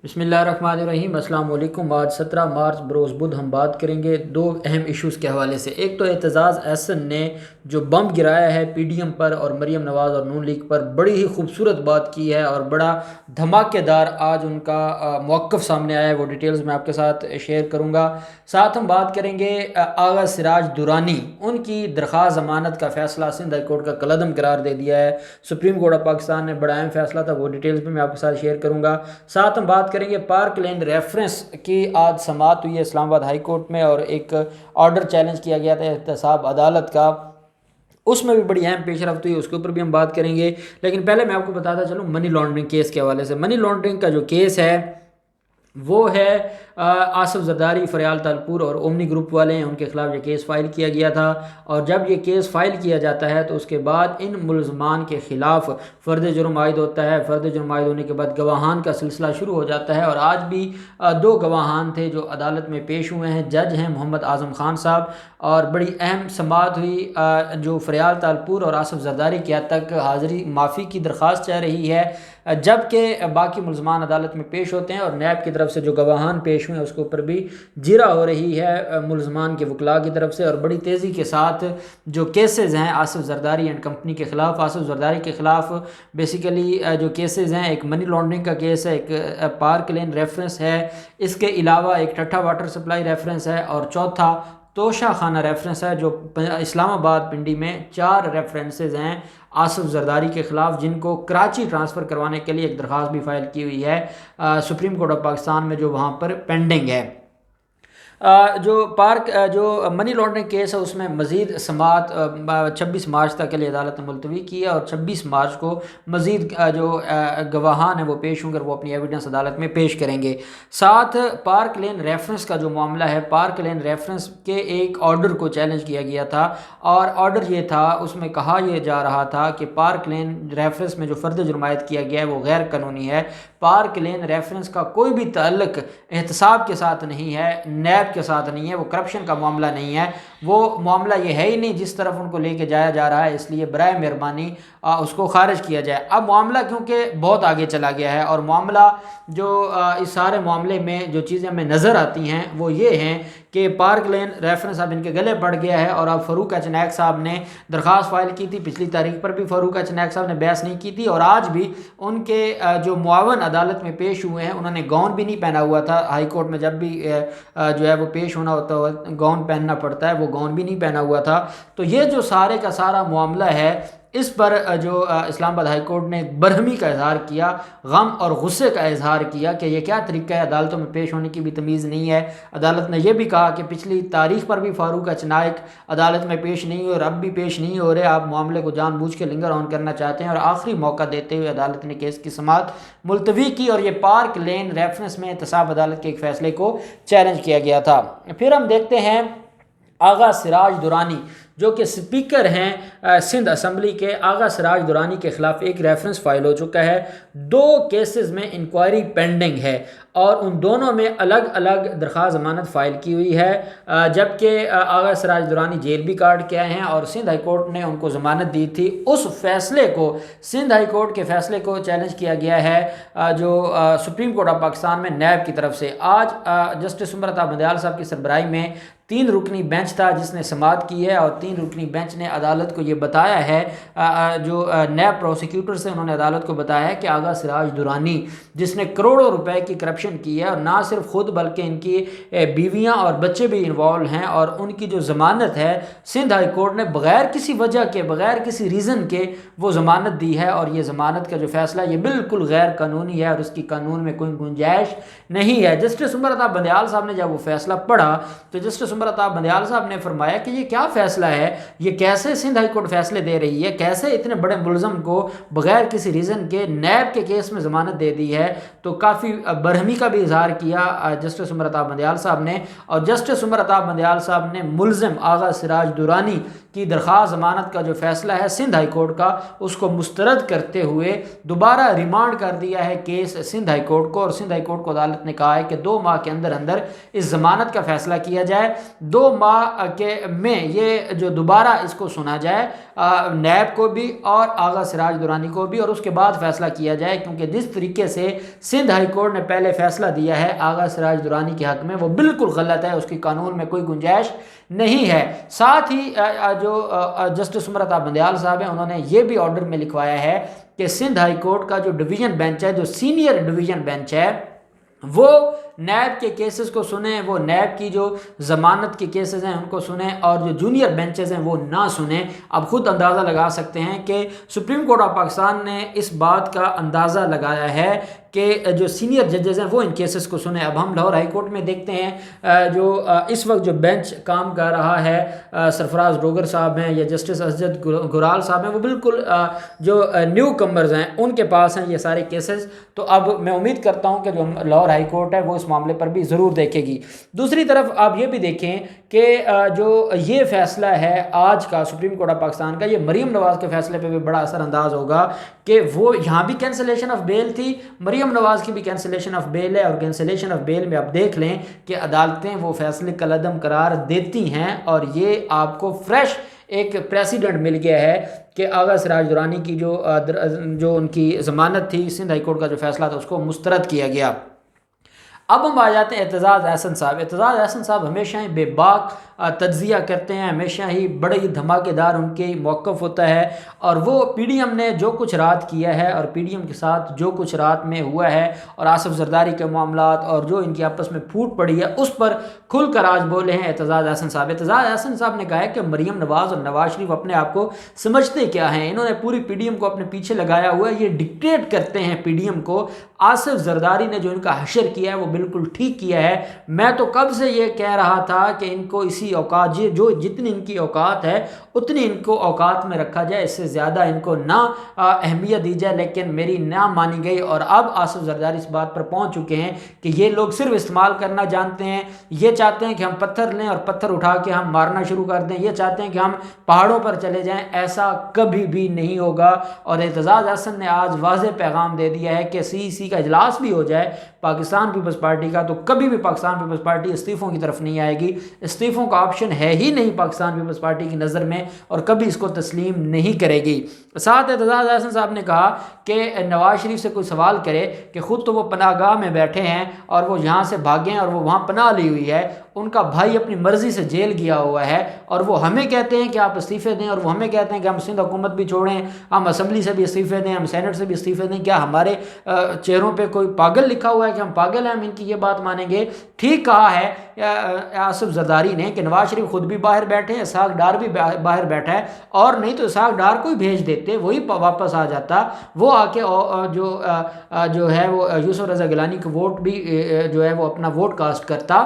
بسم اللہ الرحمن الرحیم۔ السلام علیکم۔ آج 17 مارچ بروز بدھ ہم بات کریں گے دو اہم ایشوز کے حوالے سے۔ ایک تو اعتزاز احسن نے جو بم گرایا ہے پی ڈی ایم پر اور مریم نواز اور نون لیگ پر، بڑی ہی خوبصورت بات کی ہے اور بڑا دھماکے دار آج ان کا موقف سامنے آیا ہے، وہ ڈیٹیلز میں آپ کے ساتھ شیئر کروں گا۔ ساتھ ہم بات کریں گے آغا سراج درانی، ان کی درخواست ضمانت کا فیصلہ سندھ ہائی کورٹ کا کالعدم قرار دے دیا ہے۔ سپریم کورٹ آف پاکستان نے بڑا اہم فیصلہ تھا، وہ ڈیٹیلز بھی میں آپ کے ساتھ شیئر کروں گا۔ ساتھ ہم بات کریں گے پارک لین ریفرنس کی آج سماعت ہوئی ہے اسلام آباد ہائی کورٹ میں، اور ایک آرڈر چیلنج کیا گیا تھا احتساب عدالت کا، اس میں بھی بڑی اہم پیش رفت ہوئی، اس کے اوپر بھی ہم بات کریں گے۔ لیکن پہلے میں آپ کو بتاتا چلوں منی لانڈرنگ کیس کے حوالے سے۔ منی لانڈرنگ کا جو کیس ہے وہ ہے آصف زرداری، فریال تالپور اور اومنی گروپ والے ہیں، ان کے خلاف یہ کیس فائل کیا گیا تھا۔ اور جب یہ کیس فائل کیا جاتا ہے تو اس کے بعد ان ملزمان کے خلاف فرد جرم عائد ہوتا ہے۔ فرد جرم عائد ہونے کے بعد گواہان کا سلسلہ شروع ہو جاتا ہے، اور آج بھی دو گواہان تھے جو عدالت میں پیش ہوئے ہیں۔ جج ہیں محمد اعظم خان صاحب، اور بڑی اہم سماعت ہوئی۔ جو فریال تالپور اور آصف زرداری کی حد تک حاضری معافی کی درخواست چاہ رہی ہے، جبکہ باقی ملزمان عدالت میں پیش ہوتے ہیں، اور نیب کی طرف سے جو گواہان پیش ہوئے ہیں اس کے اوپر بھی جرا ہو رہی ہے ملزمان کے وکلاء کی طرف سے۔ اور بڑی تیزی کے ساتھ جو کیسز ہیں آصف زرداری اینڈ کمپنی کے خلاف، آصف زرداری کے خلاف بیسیکلی جو کیسز ہیں، ایک منی لانڈرنگ کا کیس ہے، ایک پارک لین ریفرنس ہے، اس کے علاوہ ایک ٹھٹھا واٹر سپلائی ریفرنس ہے، اور چوتھا توشہ خانہ ریفرنس ہے، جو اسلام آباد پنڈی میں 4 ریفرنسز ہیں آصف زرداری کے خلاف، جن کو کراچی ٹرانسفر کروانے کے لیے ایک درخواست بھی فائل کی ہوئی ہے سپریم کورٹ آف پاکستان میں، جو وہاں پر پینڈنگ ہے۔ جو منی لانڈرنگ کیس ہے اس میں مزید سماعت 26 مارچ تک کے لیے عدالت نے ملتوی کی ہے، اور 26 مارچ کو مزید جو گواہان ہیں وہ پیش ہوں گے، وہ اپنی ایویڈنس عدالت میں پیش کریں گے۔ ساتھ پارک لین ریفرنس کا جو معاملہ ہے، پارک لین ریفرنس کے ایک آرڈر کو چیلنج کیا گیا تھا، اور آرڈر یہ تھا، اس میں کہا یہ جا رہا تھا کہ پارک لین ریفرنس میں جو فرد جرم عائد کیا گیا ہے وہ غیر قانونی ہے۔ پارک لین ریفرنس کا کوئی بھی تعلق احتساب کے ساتھ نہیں ہے، نیب کے ساتھ نہیں ہے، وہ کرپشن کا معاملہ نہیں ہے، وہ معاملہ یہ ہے ہی نہیں جس طرف ان کو لے کے جایا جا رہا ہے، اس لیے برائے مہربانی اس کو خارج کیا جائے۔ اب معاملہ کیونکہ بہت آگے چلا گیا ہے، اور معاملہ جو اس سارے معاملے میں جو چیزیں ہمیں نظر آتی ہیں وہ یہ ہیں کہ پارک لین ریفرنس اب ان کے گلے پڑ گیا ہے، اور اب فاروق ایچ نائک صاحب نے درخواست فائل کی تھی، پچھلی تاریخ پر بھی فاروق ایچ نائک صاحب نے بحث نہیں کی تھی، اور آج بھی ان کے جو معاون عدالت میں پیش ہوئے ہیں انہوں نے گاؤن بھی نہیں پہنا ہوا تھا۔ ہائی کورٹ میں جب بھی جو ہے وہ پیش ہونا ہوتا ہے گاؤن پہننا پڑتا ہے، وہ گاؤن بھی نہیں پہنا ہوا تھا۔ تو یہ جو سارے کا سارا معاملہ ہے، اس پر جو اسلام آباد ہائی کورٹ نے برہمی کا اظہار کیا، غم اور غصے کا اظہار کیا کہ یہ کیا طریقہ ہے، عدالتوں میں پیش ہونے کی بھی تمیز نہیں ہے۔ عدالت نے یہ بھی کہا کہ پچھلی تاریخ پر بھی فاروق ایچ نائک عدالت میں پیش نہیں ہوئے اور اب بھی پیش نہیں ہو رہے، آپ معاملے کو جان بوجھ کے لنگر آن کرنا چاہتے ہیں، اور آخری موقع دیتے ہوئے عدالت نے کیس کی سماعت ملتوی کی، اور یہ پارک لین ریفرنس میں احتساب عدالت کے ایک فیصلے کو چیلنج کیا گیا تھا۔ پھر ہم دیکھتے ہیں آغا سراج درانی جو کہ سپیکر ہیں سندھ اسمبلی کے، آغا سراج درانی کے خلاف ایک ریفرنس فائل ہو چکا ہے، 2 کیسز میں انکوائری پینڈنگ ہے، اور ان دونوں میں الگ الگ درخواست ضمانت فائل کی ہوئی ہے، جبکہ آغا سراج درانی جیل بھی کاٹ کے آئے ہیں، اور سندھ ہائی کورٹ نے ان کو ضمانت دی تھی۔ اس فیصلے کو، سندھ ہائی کورٹ کے فیصلے کو چیلنج کیا گیا ہے جو سپریم کورٹ آف پاکستان میں نیب کی طرف سے۔ آج جسٹس عمر عطا بندیال صاحب کی سربراہی میں 3 رکنی بینچ تھا جس نے سماعت کی ہے، اور 3 رکنی بینچ نے عدالت کو یہ بتایا ہے، جو نیب پروسیکیوٹرز ہیں انہوں نے عدالت کو بتایا ہے کہ آغا سراج درانی جس نے کروڑوں روپے کی کرپشن کی ہے، اور نہ صرف خود بلکہ ان کی بیویاں اور بچے بھی انوالو ہیں، اور ان کی جو ضمانت ہے سندھ ہائی کورٹ نے بغیر کسی وجہ کے، بغیر کسی ریزن کے وہ ضمانت دی ہے، اور یہ ضمانت کا جو فیصلہ یہ بالکل غیر قانونی ہے، اور اس کی قانون میں کوئی گنجائش نہیں ہے۔ جسٹس عمر عطا بندیال صاحب نے جب وہ فیصلہ پڑھا تو جسٹس عمر عطا بندیال صاحب نے فرمایا کہ یہ کیا فیصلہ ہے، یہ کیسے سندھ ہائی کورٹ فیصلے دے رہی ہے، کیسے اتنے بڑے ملزم کو بغیر کسی ریزن کے نیب کے کیس میں ضمانت دے دی ہے۔ تو کافی برہمی کا بھی اظہار کیا جسٹس عمر عطا بندیال صاحب نے، اور جسٹس عمر عطا بندیال صاحب نے ملزم آغا سراج درانی کی درخواست ضمانت کا جو فیصلہ ہے سندھ ہائی کورٹ کا، اس کو مسترد کرتے ہوئے دوبارہ ریمانڈ کر دیا ہے کیس سندھ ہائی کورٹ کو، اور سندھ ہائی کورٹ کو عدالت نے کہا ہے کہ 2 ماہ کے اندر اندر اس ضمانت کا فیصلہ کیا جائے۔ 2 ماہ کے میں یہ جو دوبارہ اس کو سنا جائے نیب کو بھی اور آغا سراج درانی کو بھی، اور اس کے بعد فیصلہ کیا جائے، کیونکہ جس طریقے سے سندھ ہائی کورٹ نے پہلے فیصلہ دیا ہے آغا سراج درانی کے حق میں وہ بالکل غلط ہے، اس کی قانون میں کوئی گنجائش نہیں ہے۔ ساتھ ہی جو جسٹس امرتا بندیال صاحب ہیں، انہوں نے یہ بھی آرڈر میں لکھوایا ہے کہ سندھ ہائی کورٹ کا جو ڈویژن بینچ ہے، جو سینئر ڈویژن بینچ ہے، وہ نیب کے کیسز کو سنیں، وہ نیب کی جو ضمانت کے کیسز ہیں ان کو سنیں، اور جو جونیئر بینچز ہیں وہ نہ سنیں۔ اب خود اندازہ لگا سکتے ہیں کہ سپریم کورٹ آف پاکستان نے اس بات کا اندازہ لگایا ہے کہ جو سینئر ججز ہیں وہ ان کیسز کو سنیں۔ اب ہم لاہور ہائی کورٹ میں دیکھتے ہیں جو اس وقت جو بینچ کام کر رہا ہے، سرفراز ڈوگر صاحب ہیں یا جسٹس اسجد گرال صاحب ہیں، وہ بالکل جو نیو کمرز ہیں ان کے پاس ہیں یہ سارے کیسز۔ تو اب میں امید کرتا ہوں کہ جو لاہور ہائی کورٹ ہے وہ اس معاملے پر بھی ضرور دیکھے گی۔ دوسری طرف آپ یہ بھی دیکھیں کہ جو یہ فیصلہ ہے آج کا سپریم کورٹ آف پاکستان کا، یہ مریم نواز کے فیصلے پہ بھی بڑا اثر انداز ہوگا کہ وہ یہاں بھی کینسلیشن آف بیل تھی، مریم نواز کی بھی کینسلیشن آف بیل ہے، اور کینسلیشن آف بیل میں آپ دیکھ لیں کہ عدالتیں وہ فیصلے کالعدم قرار دیتی ہیں، اور یہ آپ کو فریش ایک پریسیڈنٹ مل گیا ہے کہ آغا سراج درانی کی جو ان کی ضمانت تھی، سندھ ہائی کورٹ کا جو فیصلہ تھا اس کو مسترد کیا گیا۔ اب ہم آ جاتے ہیں اعتزاز احسن صاحب۔ اعتزاز احسن صاحب ہمیشہ ہی بے باک تجزیہ کرتے ہیں، ہمیشہ ہی بڑے ہی دھماکے دار ان کے موقف ہوتا ہے، اور وہ پی ڈی ایم نے جو کچھ رات کیا ہے اور پی ڈی ایم کے ساتھ جو کچھ رات میں ہوا ہے، اور آصف زرداری کے معاملات اور جو ان کی آپس میں پھوٹ پڑی ہے، اس پر کھل کر آج بولے ہیں اعتزاز احسن صاحب۔ اعتزاز احسن صاحب نے کہا ہے کہ مریم نواز اور نواز شریف اپنے آپ کو سمجھتے کیا ہیں، انہوں نے پوری پی ڈی ایم کو اپنے پیچھے لگایا ہوا ہے، یہ ڈکٹیٹ کرتے ہیں پی ڈی ایم کو۔ آصف زرداری نے جو ان کا حشر کیا ہے وہ بالکل ٹھیک کیا ہے۔ میں تو کب سے یہ کہہ رہا تھا کہ ان کو اسی اوقات جو جتنی ان کی اوقات ہے اتنی ان کو اوقات میں رکھا جائے، اس سے زیادہ ان کو نہ اہمیت دی جائے، لیکن میری نہ مانی گئی، اور اب آصف زرداری اس بات پر پہنچ چکے ہیں کہ یہ لوگ صرف استعمال کرنا جانتے ہیں، یہ چاہتے ہیں کہ ہم پتھر لیں اور پتھر اٹھا کے ہم مارنا شروع کر دیں، یہ چاہتے ہیں کہ ہم پہاڑوں پر چلے جائیں، ایسا کبھی بھی نہیں ہوگا۔ اور اعتزاز احسن نے آج واضح پیغام دے دیا ہے کہ سی سی کا اجلاس بھی ہو جائے پاکستان پیپلز پارٹی کا، تو کبھی بھی پاکستان پیپلز پارٹی استعفوں کی طرف نہیں آئے گی، استعفوں کا آپشن ہے ہی نہیں پاکستان پیپلز پارٹی کی نظر میں، اور کبھی اس کو تسلیم نہیں کرے گی۔ ساتھ اعتزاز احسن صاحب نے کہا کہ نواز شریف سے کوئی سوال کرے کہ خود تو وہ پناہ گاہ میں بیٹھے ہیں اور وہ یہاں سے بھاگے ہیں اور وہ وہاں پناہ لی ہوئی ہے، ان کا بھائی اپنی مرضی سے جیل گیا ہوا ہے، اور وہ ہمیں کہتے ہیں کہ آپ استعفے دیں، اور وہ ہمیں کہتے ہیں کہ ہم سندھ حکومت بھی چھوڑیں، ہم اسمبلی سے بھی استعفے دیں، ہم سینٹ سے بھی استعفے دیں۔ کیا ہمارے چہروں پہ کوئی پاگل لکھا ہوا ہے کہ ہم پاگل ہیں، ہم ان کی یہ بات مانیں گے؟ ٹھیک کہا ہے آصف زرداری نے کہ نواز شریف خود بھی باہر بیٹھے ہیں، اسحاق ڈار بھی باہر بیٹھا ہے، اور نہیں تو اسحاق ڈار کو ہی بھیج دیتے، وہی واپس آ جاتا، وہ آ کے جو ہے وہ یوسف رضا گیلانی کو ووٹ بھی جو ہے وہ اپنا ووٹ کاسٹ کرتا۔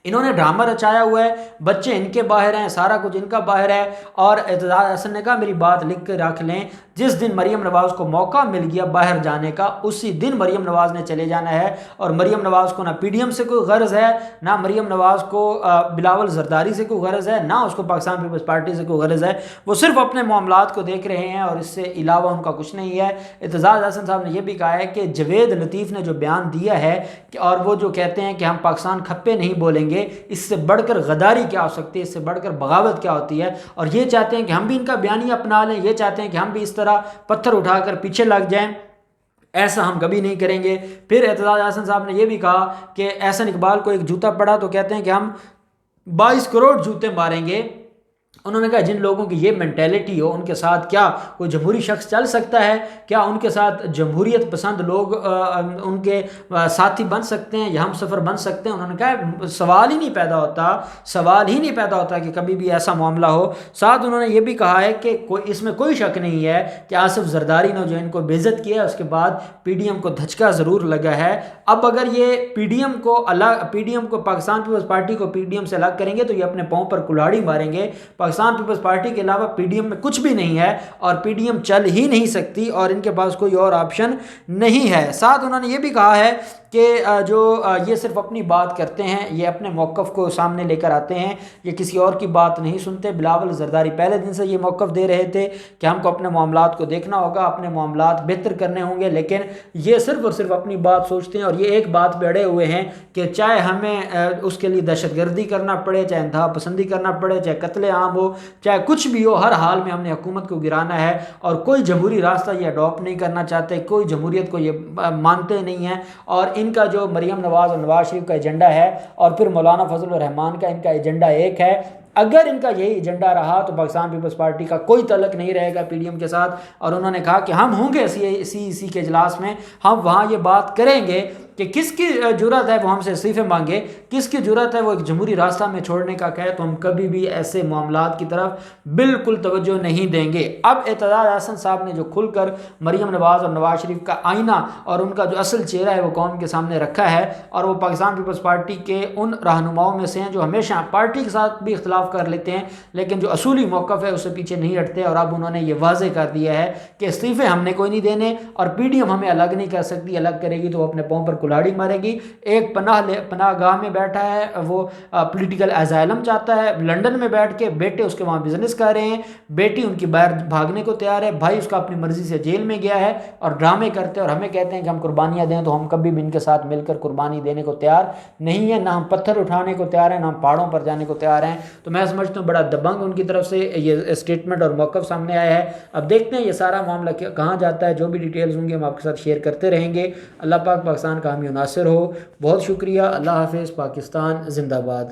انہوں نے ڈرامہ رچایا ہوا ہے، بچے ان کے باہر ہیں، سارا کچھ ان کا باہر ہے۔ اور اعتزاز احسن نے کہا میری بات لکھ کے رکھ لیں، جس دن مریم نواز کو موقع مل گیا باہر جانے کا، اسی دن مریم نواز نے چلے جانا ہے، اور مریم نواز کو نہ پی ڈی ایم سے کوئی غرض ہے، نہ مریم نواز کو بلاول زرداری سے کوئی غرض ہے، نہ اس کو پاکستان پیپلز پارٹی سے کوئی غرض ہے، وہ صرف اپنے معاملات کو دیکھ رہے ہیں اور اس سے علاوہ ان کا کچھ نہیں ہے۔ اعتزاز احسن صاحب نے یہ بھی کہا ہے کہ جوید لطیف نے جو بیان دیا ہے اور وہ جو کہتے ہیں کہ ہم پاکستان کھپے نہیں بولیں گے، اس سے بڑھ کر غداری کیا ہو سکتی ہے، اس سے بڑھ کر بغاوت کیا ہوتی ہے، اور یہ چاہتے ہیں کہ ہم بھی ان کا بیانیہ اپنا لیں، یہ چاہتے ہیں کہ ہم بھی اس طرح پتھر اٹھا کر پیچھے لگ جائیں، ایسا ہم کبھی نہیں کریں گے۔ پھر اعتزاز احسن صاحب نے یہ بھی کہا کہ احسن اقبال کو ایک جوتا پڑا تو کہتے ہیں کہ ہم 22 کروڑ جوتے ماریں گے۔ انہوں نے کہا جن لوگوں کی یہ مینٹیلٹی ہو ان کے ساتھ کیا کوئی جمہوری شخص چل سکتا ہے؟ کیا ان کے ساتھ جمہوریت پسند لوگ ان کے ساتھی بن سکتے ہیں یا ہم سفر بن سکتے ہیں؟ انہوں نے کہا سوال ہی نہیں پیدا ہوتا کہ کبھی بھی ایسا معاملہ ہو۔ ساتھ انہوں نے یہ بھی کہا ہے کہ اس میں کوئی شک نہیں ہے کہ آصف زرداری نے جو ان کو بے عزت کیا ہے اس کے بعد پی ڈی ایم کو دھچکا ضرور لگا ہے۔ اب اگر یہ پی ڈی ایم کو پاکستان پیپلز پارٹی کو پی ڈی ایم سے الگ کریں گے تو یہ اپنے پاؤں پر کلاڑی ماریں گے۔ پاکستان پیپلز پارٹی کے علاوہ پی ڈی ایم میں کچھ بھی نہیں ہے، اور پی ڈی ایم چل ہی نہیں سکتی، اور ان کے پاس کوئی اور آپشن نہیں ہے۔ ساتھ انہوں نے یہ بھی کہا ہے کہ جو یہ صرف اپنی بات کرتے ہیں، یہ اپنے موقف کو سامنے لے کر آتے ہیں، یہ کسی اور کی بات نہیں سنتے۔ بلاول زرداری پہلے دن سے یہ موقف دے رہے تھے کہ ہم کو اپنے معاملات کو دیکھنا ہوگا، اپنے معاملات بہتر کرنے ہوں گے، لیکن یہ صرف اور صرف اپنی بات سوچتے ہیں، اور یہ ایک بات پہ اڑے ہوئے ہیں کہ چاہے ہمیں اس کے لیے دہشت گردی کرنا پڑے، چاہے انتہا پسندی کرنا پڑے، چاہے قتل عام ہو، چاہے کچھ بھی ہو، ہر حال میں ہم نے حکومت کو گرانا ہے، اور کوئی جمہوری راستہ یہ اڈاپٹ نہیں کرنا چاہتے، کوئی جمہوریت کو یہ مانتے نہیں ہیں۔ اور ان کا جو مریم نواز اور نواز شریف کا ایجنڈا ہے، اور پھر مولانا فضل الرحمان کا، ان کا ایجنڈا ایک ہے۔ اگر ان کا یہی ایجنڈا رہا تو پاکستان پیپلز پارٹی کا کوئی تعلق نہیں رہے گا پی ڈی ایم کے ساتھ، اور انہوں نے کہا کہ ہم ہوں گے سی کے اجلاس میں، ہم وہاں یہ بات کریں گے کہ کس کی جرات ہے وہ ہم سے استعفے مانگے، کس کی جرات ہے وہ ایک جمہوری راستہ میں چھوڑنے کا کہے، تو ہم کبھی بھی ایسے معاملات کی طرف بالکل توجہ نہیں دیں گے۔ اب اعتزاز احسن صاحب نے جو کھل کر مریم نواز اور نواز شریف کا آئینہ اور ان کا جو اصل چہرہ ہے وہ قوم کے سامنے رکھا ہے، اور وہ پاکستان پیپلز پارٹی کے ان رہنماؤں میں سے ہیں جو ہمیشہ پارٹی کے ساتھ بھی اختلاف کر لیتے ہیں لیکن جو اصولی موقف ہے اس سے پیچھے نہیں ہٹتے، اور اب انہوں نے یہ واضح کر دیا ہے کہ استعفے ہم نے کوئی نہیں دینے، اور پی ڈی ایم ہمیں الگ نہیں کر سکتی، الگ کرے گی تو وہ اپنے پاؤں پر کلاڑی مارے گی۔ ایک پناہ گاہ میں بیٹھا ہے، وہ پولیٹیکل ایزائلم چاہتا ہے، لنڈن میں بیٹھ کے بیٹے اس کے وہاں بزنس کر رہے ہیں، بیٹی ان کی باہر بھاگنے کو تیار ہے، بھائی اس کا اپنی مرضی سے جیل میں گیا ہے، اور ڈرامے کرتے ہیں اور ہمیں کہتے ہیں کہ ہم قربانیاں دیں، تو ہم کبھی بھی ان کے ساتھ مل کر قربانی دینے کو تیار نہیں ہیں، نہ ہم پتھر اٹھانے کو تیار ہیں، نہ ہم پہاڑوں پر جانے کو تیار ہیں۔ تو میں سمجھتا ہوں بڑا دبنگ ان کی طرف سے یہ اسٹیٹمنٹ اور موقف سامنے آیا ہے۔ اب دیکھتے ہیں یہ سارا معاملہ کہاں جاتا ہے، جو بھی ڈیٹیلز ہوں گے ہم آپ کے ساتھ شیئر کرتے رہیں گے۔ اللہ پاک پاکستان کا حامی و ناصر ہو۔ بہت شکریہ، اللہ حافظ، پاکستان زندہ باد۔